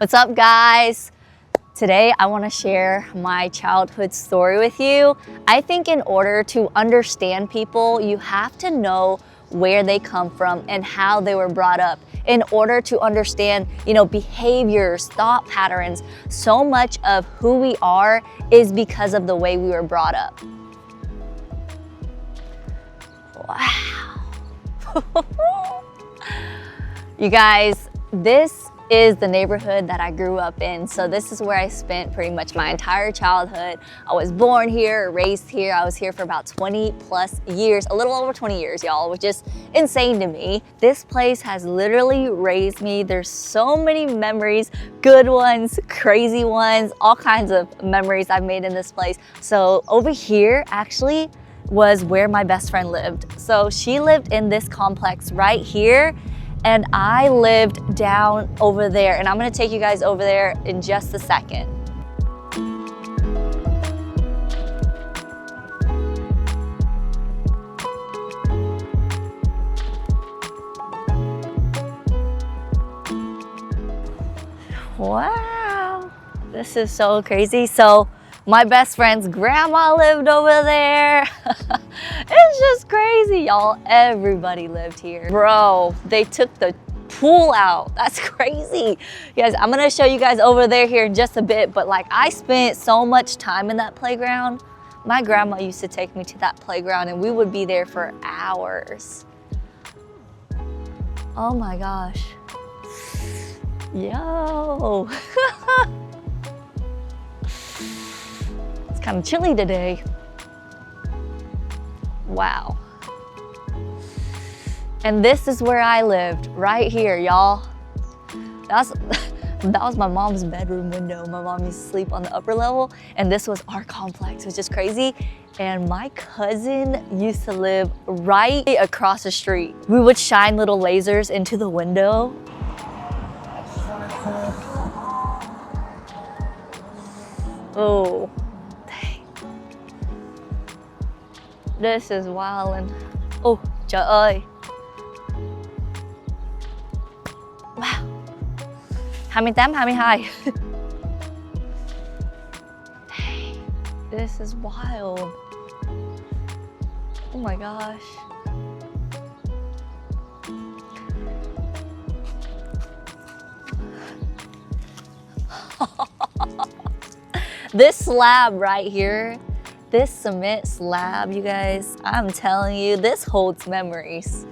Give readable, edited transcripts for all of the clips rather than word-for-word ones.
What's up, guys? Today I want to share my childhood story with you. I think in order to understand people, you have to know where they come from and how they were brought up in order to understand, behaviors, thought patterns. So much of who we are is because of the way we were brought up. Wow. You guys, this is the neighborhood that I grew up in. So this is where I spent pretty much my entire childhood. I was born here, raised here. I was here for about 20 plus years, a little over 20 years, y'all, which is insane to me. This place has literally raised me. There's so many memories, good ones, crazy ones, all kinds of memories I've made in this place. So over here actually was where my best friend lived. So she lived in this complex right here, and I lived down over there, and I'm gonna take you guys over there in just a second. Wow, this is so crazy. So my best friend's grandma lived over there. It's just crazy, y'all. Everybody lived here. Bro, they took the pool out. That's crazy. You guys, I'm gonna show you guys over there here in just a bit, but like I spent so much time in that playground. My grandma used to take me to that playground and we would be there for hours. Oh my gosh. Yo. It's kind of chilly today. Wow. And this is where I lived, right here, y'all. That was my mom's bedroom window. My mom used to sleep on the upper level, and this was our complex, which is crazy. And my cousin used to live right across the street. We would shine little lasers into the window. Oh. This is wild. Oh, trời ơi. Wow. 28, 22. Hey, this is wild. Oh my gosh. This slab right here, this cement slab, you guys, I'm telling you, this holds memories.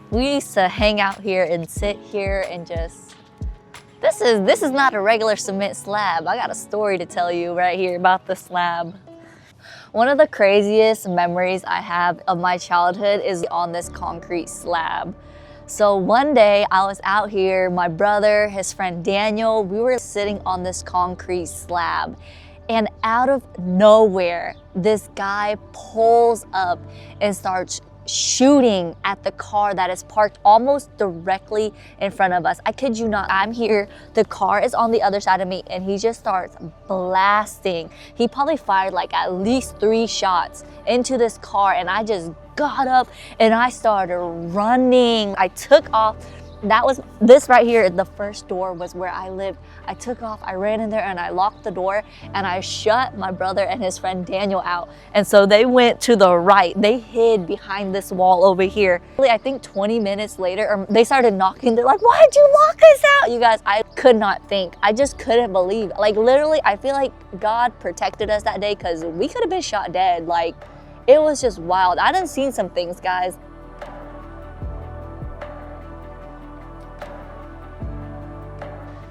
We used to hang out here and sit here and just, this is not a regular cement slab. I got a story to tell you right here about the slab. One of the craziest memories I have of my childhood is on this concrete slab. So one day I was out here, my brother, his friend Daniel, we were sitting on this concrete slab. And out of nowhere, this guy pulls up and starts shooting at the car that is parked almost directly in front of us. I kid you not, I'm here, the car is on the other side of me, and he just starts blasting. He probably fired like at least 3 shots into this car, and I just got up and I started running. I took off. That was this right here. The first door was where I lived. I took off, I ran in there and I locked the door and I shut my brother and his friend Daniel out. And so they went to the right. They hid behind this wall over here. I think 20 minutes later, they started knocking. They're like, why'd you lock us out? You guys, I could not think. I just couldn't believe. Like literally, I feel like God protected us that day because we could have been shot dead. Like it was just wild. I done seen some things, guys.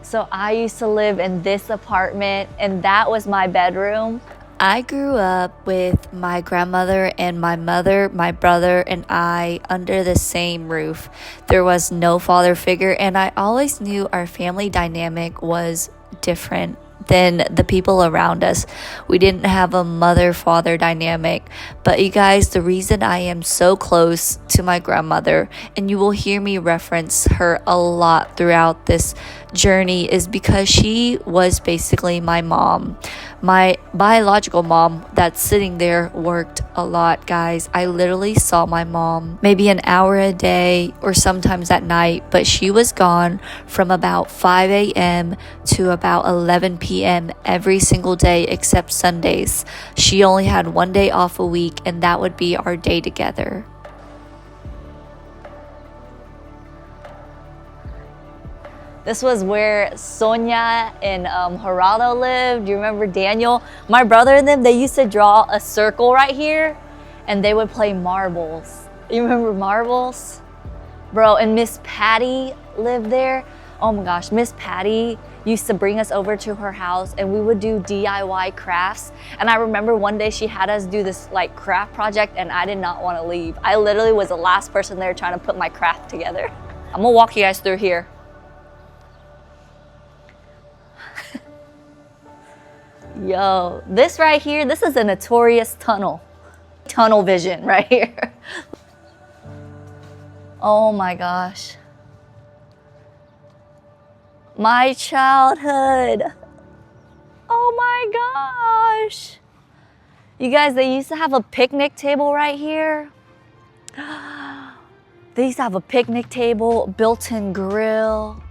So I used to live in this apartment, and that was my bedroom. I grew up with my grandmother and my mother, my brother, and I under the same roof. There was no father figure, and I always knew our family dynamic was different than the people around us. We didn't have a mother-father dynamic. But you guys, the reason I am so close to my grandmother, and you will hear me reference her a lot throughout this journey, is because she was basically my mom. My biological mom that's sitting there worked a lot, guys. I literally saw my mom maybe an hour a day or sometimes at night, but she was gone from about 5 a.m. to about 11 p.m. every single day except Sundays. She only had one day off a week, and that would be our day together. This was where Sonia and Geraldo lived. Do you remember Daniel? My brother and them, they used to draw a circle right here and they would play marbles. You remember marbles? Bro, and Miss Patty lived there. Oh my gosh, Miss Patty used to bring us over to her house and we would do DIY crafts. And I remember one day she had us do this like craft project and I did not want to leave. I literally was the last person there trying to put my craft together. I'm gonna walk you guys through here. Yo, this right here, this is a notorious tunnel. Tunnel vision right here. Oh my gosh. My childhood. Oh my gosh. You guys, they used to have a picnic table right here. They used to have a picnic table, built-in grill.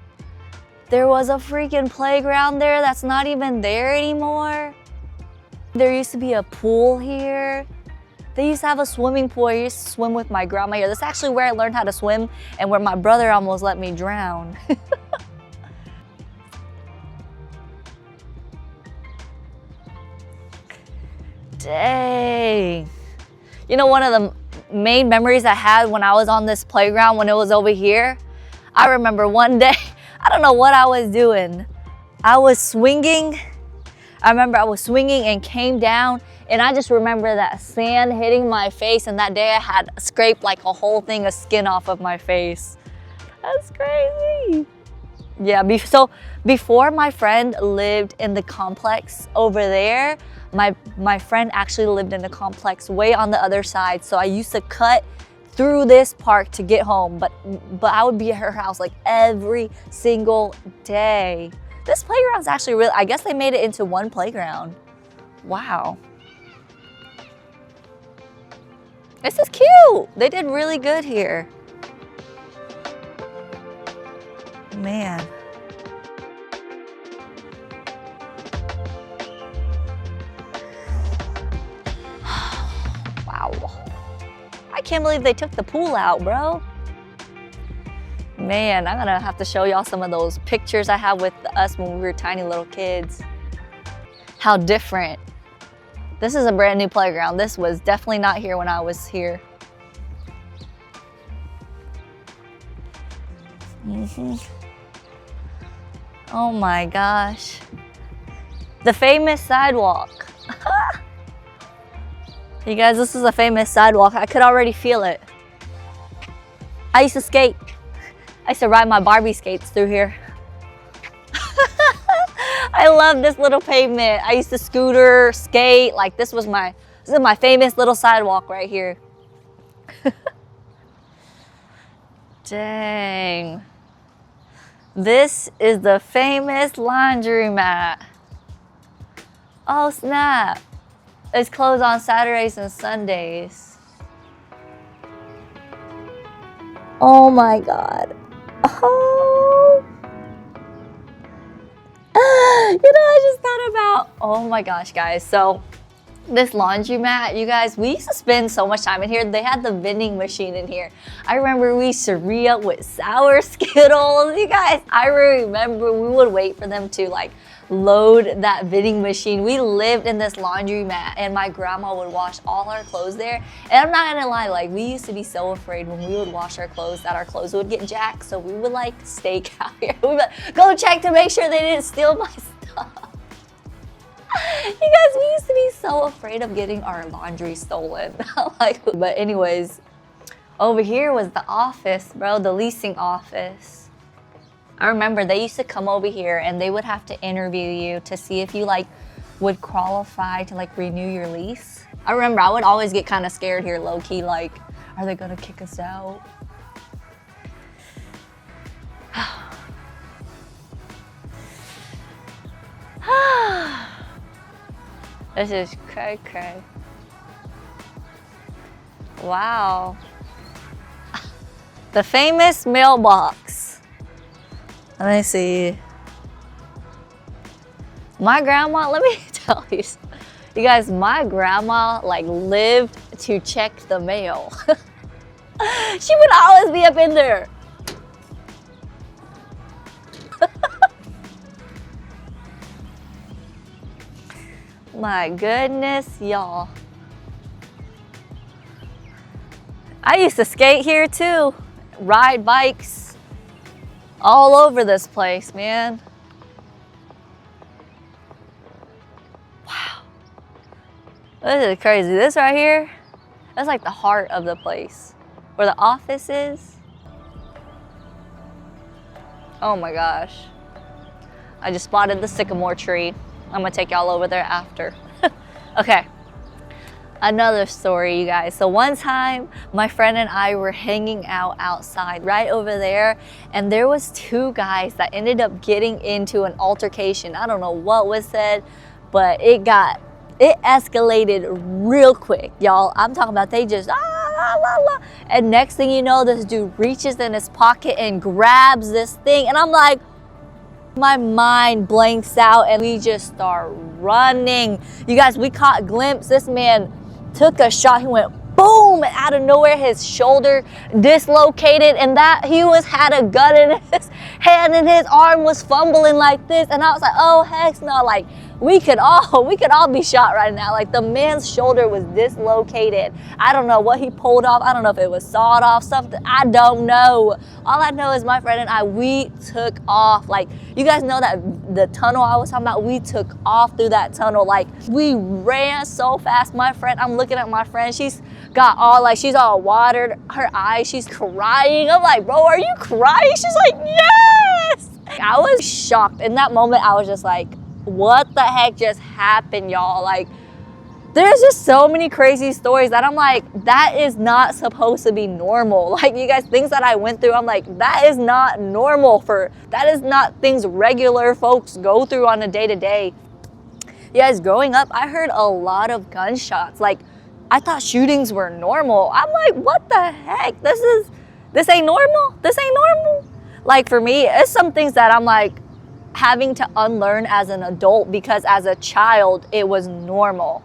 There was a freaking playground there that's not even there anymore. There used to be a pool here. They used to have a swimming pool. I used to swim with my grandma here. That's actually where I learned how to swim and where my brother almost let me drown. Dang. You know, one of the main memories I had when I was on this playground when it was over here, I remember one day, I don't know what I was doing. I was swinging. I remember I was swinging and came down, and I just remember that sand hitting my face, and that day I had scraped like a whole thing of skin off of my face. That's crazy. Yeah, so before my friend lived in the complex over there, my friend actually lived in the complex way on the other side, so I used to cut through this park to get home, but I would be at her house like every single day. This playground's actually really, I guess they made it into one playground. Wow. This is cute. They did really good here. Man. Wow. I can't believe they took the pool out, bro. Man, I'm gonna have to show y'all some of those pictures I have with us when we were tiny little kids. How different. This is a brand new playground. This was definitely not here when I was here. Oh my gosh. The famous sidewalk. You guys, this is a famous sidewalk. I could already feel it. I used to skate. I used to ride my Barbie skates through here. I love this little pavement. I used to scooter, skate. Like this is my famous little sidewalk right here. Dang. This is the famous laundromat. Oh snap. It's closed on Saturdays and Sundays. Oh my God. Oh. You know, I just thought about, oh my gosh, guys. So this laundromat, you guys, we used to spend so much time in here. They had the vending machine in here. I remember we used to re-up with sour Skittles. You guys, I remember we would wait for them to like load that vending machine. We lived in this laundromat and my grandma would wash all our clothes there. And I'm not gonna lie, like we used to be so afraid when we would wash our clothes that our clothes would get jacked. So we would like stake out here. We would like, go check to make sure they didn't steal my stuff. You guys, we used to be so afraid of getting our laundry stolen. But anyways, over here was the office, bro, the leasing office. I remember they used to come over here and they would have to interview you to see if you like would qualify to like renew your lease. I remember I would always get kind of scared here, low key, like, are they gonna kick us out? This is cray cray. Wow. The famous mailbox. Let me see. My grandma, let me tell you, you guys, my grandma like lived to check the mail. She would always be up in there. My goodness, y'all. I used to skate here too, ride bikes all over this place, man. Wow. This is crazy. This right here, that's like the heart of the place where the office is. Oh my gosh. I just spotted the sycamore tree. I'm gonna take y'all over there after. Okay, another story, you guys. So one time, my friend and I were hanging out outside right over there, and there was two guys that ended up getting into an altercation. I don't know what was said, but it escalated real quick, y'all. I'm talking about they just and next thing you know, this dude reaches in his pocket and grabs this thing, and I'm like, my mind blanks out and we just start running. You guys, we caught a glimpse. This man took a shot. He went boom, and out of nowhere his shoulder dislocated, and that he had a gun in his hand and his arm was fumbling like this, and I was like, oh heck no, like we could all be shot right now. Like the man's shoulder was dislocated. I don't know what he pulled off. I don't know if it was sawed off, something. I don't know. All I know is my friend and I, we took off. Like, you guys know that the tunnel I was talking about, we took off through that tunnel. Like, we ran so fast. My friend, I'm looking at my friend, she's all watered, her eyes, she's crying. I'm like, bro, are you crying? She's like, yes. I was shocked. In that moment, I was just like, what the heck just happened, y'all? Like, there's just so many crazy stories that I'm like, that is not supposed to be normal. Like, you guys, things that I went through, I'm like, that is not normal. That is not things regular folks go through on a day-to-day. You guys, growing up, I heard a lot of gunshots. Like, I thought shootings were normal. I'm like, what the heck? This ain't normal? This ain't normal? Like, for me, it's some things that I'm like, having to unlearn as an adult, because as a child it was normal.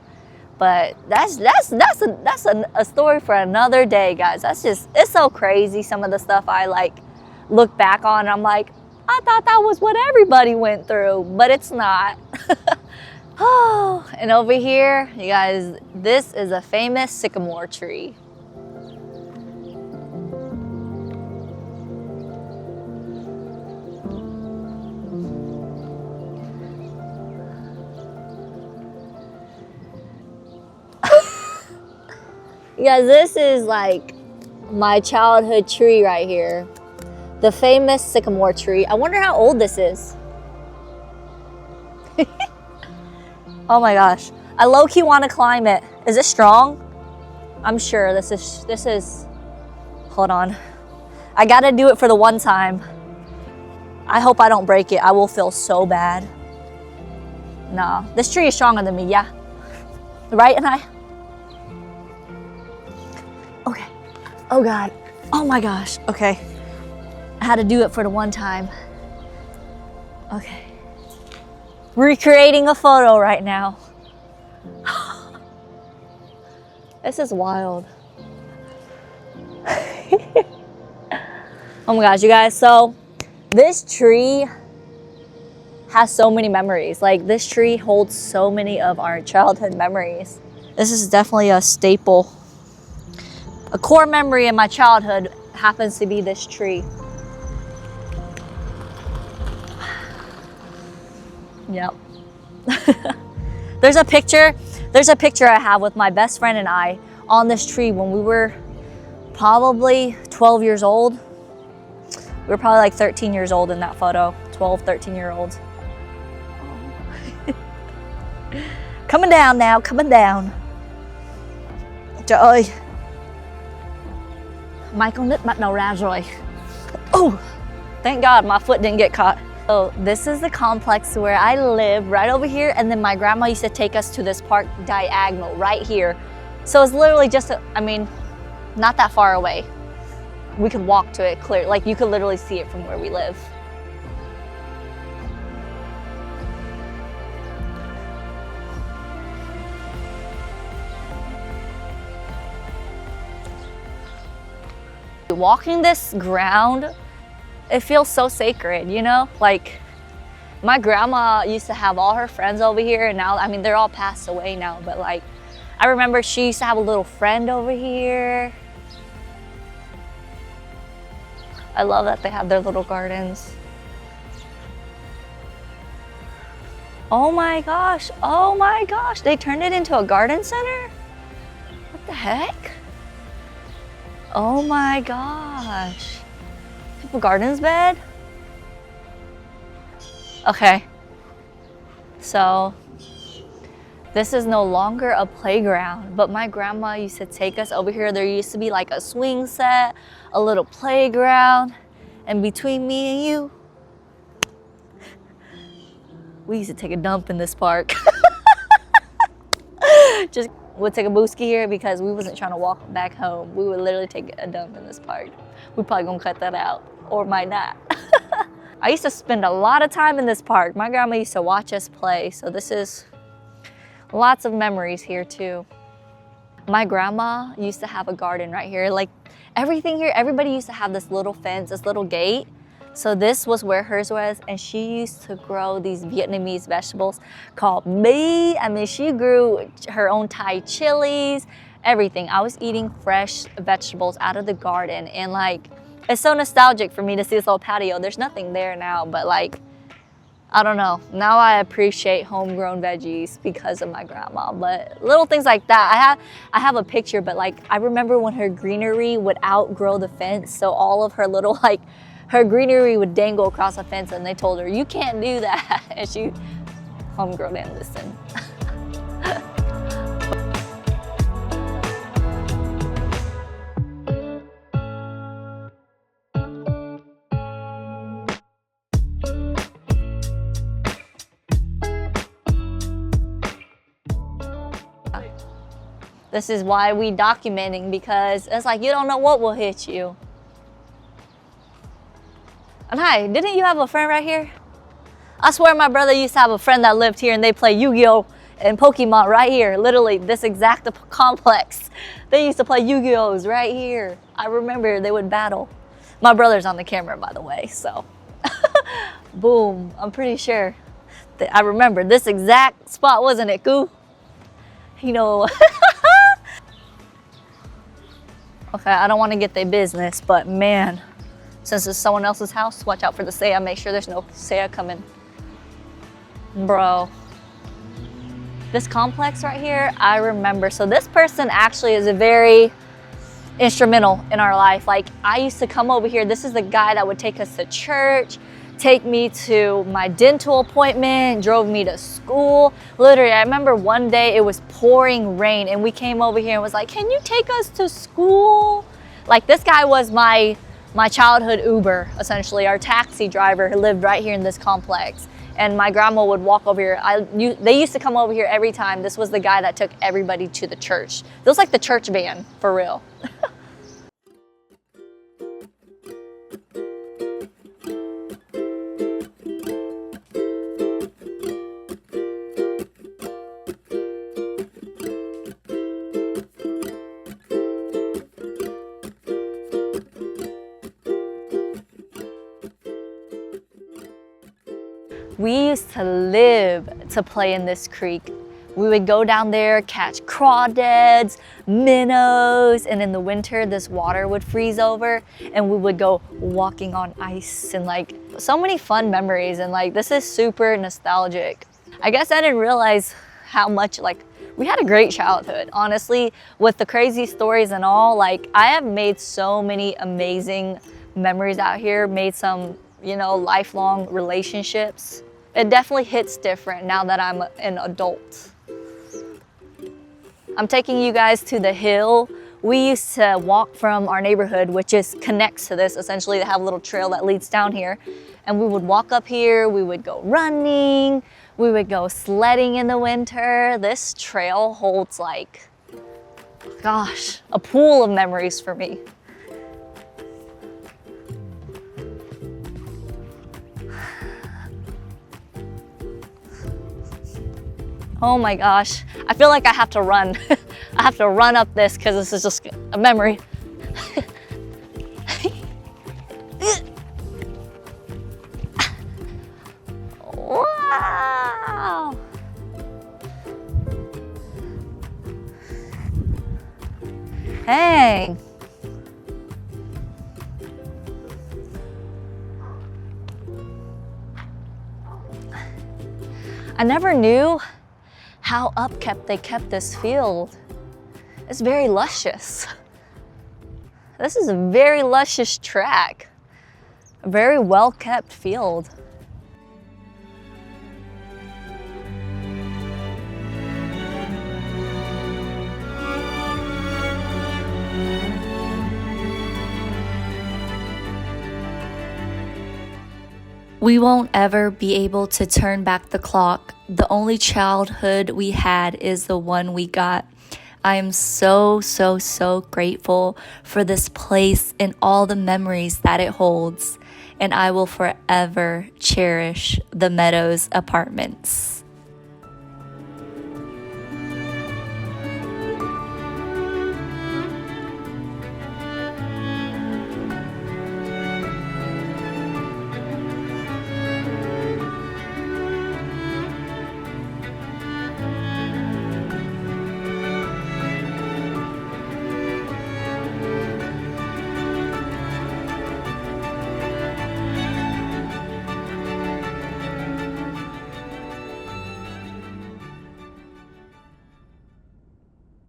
But that's a story for another day, guys. It's so crazy, some of the stuff I like look back on. I'm like, I thought that was what everybody went through, but it's not. Oh, and over here, you guys, this is a famous sycamore tree. Yeah, this is like my childhood tree right here. The famous sycamore tree. I wonder how old this is. Oh my gosh. I low-key want to climb it. Is it strong? I'm sure this is, hold on. I gotta do it for the one time. I hope I don't break it. I will feel so bad. No, this tree is stronger than me, yeah. Right, and I? Okay. Oh God. Oh my gosh. Okay. I had to do it for the one time. Okay. Recreating a photo right now. This is wild. Oh my gosh, you guys. So this tree has so many memories. Like, this tree holds so many of our childhood memories. This is definitely a staple. A core memory in my childhood happens to be this tree. Yep. There's a picture I have with my best friend and I on this tree when we were probably 12 years old. We were probably like 13 years old in that photo. 12, 13-year-olds. Coming down now, coming down. Trời ơi. Mai con nít bắt đầu ra rồi. Oh, thank God my foot didn't get caught. So this is the complex where I live, right over here, and then my grandma used to take us to this park diagonal right here. So it's literally just, I mean, not that far away. We could walk to it clear, like you could literally see it from where we live. Walking this ground, it feels so sacred, you know? Like, my grandma used to have all her friends over here, and now, I mean, they're all passed away now, but like, I remember she used to have a little friend over here. I love that they have their little gardens. Oh my gosh, they turned it into a garden center? What the heck? Oh my gosh. People gardens bed? Okay. So this is no longer a playground, but my grandma used to take us over here. There used to be like a swing set, a little playground, and between me and you, we used to take a dump in this park. Just we'll take a booski here because we wasn't trying to walk back home. We would literally take a dump in this park. We probably gonna cut that out, or might not. I used to spend a lot of time in this park. My grandma used to watch us play, so this is lots of memories here too. My grandma used to have a garden right here. Like everything here, everybody used to have this little fence, this little gate. So this was where hers was, and she used to grow these Vietnamese vegetables called bee. I mean, she grew her own Thai chilies, everything. I was eating fresh vegetables out of the garden, and like, it's so nostalgic for me to see this little patio. There's nothing there now, but like, I don't know. Now I appreciate homegrown veggies because of my grandma, but little things like that. I have a picture, but like, I remember when her greenery would outgrow the fence, so all of her little like, her greenery would dangle across the fence, and they told her, you can't do that. And she, homegirl didn't listen. This is why we documenting, because it's like, you don't know what will hit you. And hi, didn't you have a friend right here? I swear my brother used to have a friend that lived here, and they play Yu-Gi-Oh! And Pokemon right here. Literally, this exact complex. They used to play Yu-Gi-Ohs right here. I remember they would battle. My brother's on the camera, by the way, so. Boom, I'm pretty sure that I remember this exact spot, wasn't it, Goo? You know. Okay, I don't want to get their business, but man, since it's someone else's house, watch out for the saya. Make sure there's no saya coming. Bro, this complex right here, I remember. So this person actually is a very instrumental in our life. Like, I used to come over here. This is the guy that would take us to church, take me to my dental appointment, drove me to school. Literally, I remember one day it was pouring rain, and we came over here and was like, can you take us to school? Like, this guy was my childhood Uber, essentially, our taxi driver who lived right here in this complex. And my grandma would walk over here. They used to come over here every time. This was the guy that took everybody to the church. It was like the church van, for real. We used to live to play in this creek. We would go down there, catch crawdads, minnows, and in the winter, this water would freeze over, and we would go walking on ice, and like, so many fun memories, and like, this is super nostalgic. I guess I didn't realize how much, like, we had a great childhood, honestly, with the crazy stories and all. Like, I have made so many amazing memories out here, made some, you know, lifelong relationships. It definitely hits different now that I'm an adult. I'm taking you guys to the hill we used to walk from our neighborhood, which is connects to this. Essentially, they have a little trail that leads down here. And we would walk up here, we would go running, we would go sledding in the winter. This trail holds like, gosh, a pool of memories for me. Oh my gosh, I feel like I have to run. I have to run up this because this is just a memory. Wow! Hey! I never knew how upkept they kept this field. It's very luscious. This is a very luscious track. A very well-kept field. We won't ever be able to turn back the clock. The only childhood we had is the one we got. I am so grateful for this place and all the memories that it holds. And I will forever cherish the Meadows Apartments.